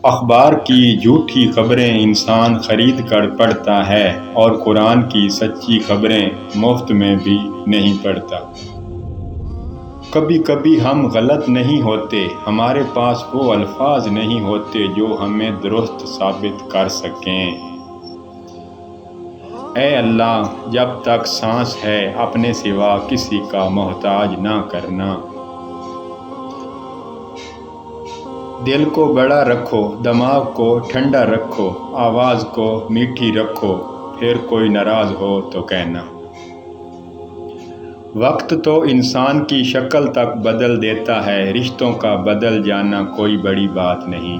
اخبار کی جھوٹی خبریں انسان خرید کر پڑھتا ہے اور قرآن کی سچی خبریں مفت میں بھی نہیں پڑھتا۔ کبھی کبھی ہم غلط نہیں ہوتے، ہمارے پاس وہ الفاظ نہیں ہوتے جو ہمیں درست ثابت کر سکیں۔ اے اللہ، جب تک سانس ہے اپنے سوا کسی کا محتاج نہ کرنا۔ دل کو بڑا رکھو، دماغ کو ٹھنڈا رکھو، آواز کو میٹھی رکھو، پھر کوئی ناراض ہو تو کہنا۔ وقت تو انسان کی شکل تک بدل دیتا ہے، رشتوں کا بدل جانا کوئی بڑی بات نہیں۔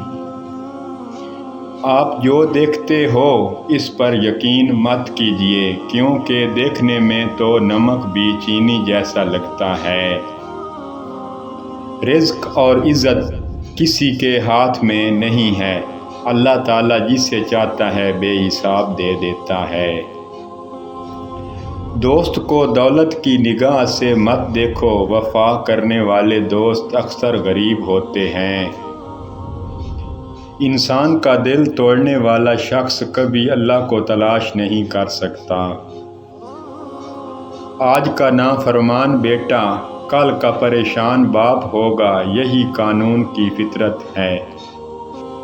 آپ جو دیکھتے ہو اس پر یقین مت کیجیے، کیونکہ دیکھنے میں تو نمک بھی چینی جیسا لگتا ہے۔ رزق اور عزت کسی کے ہاتھ میں نہیں ہے، اللہ تعالیٰ جسے چاہتا ہے بے حساب دے دیتا ہے۔ دوست کو دولت کی نگاہ سے مت دیکھو، وفا کرنے والے دوست اکثر غریب ہوتے ہیں۔ انسان کا دل توڑنے والا شخص کبھی اللہ کو تلاش نہیں کر سکتا۔ آج کا نافرمان بیٹا کل کا پریشان باپ ہوگا، یہی قانون کی فطرت ہے۔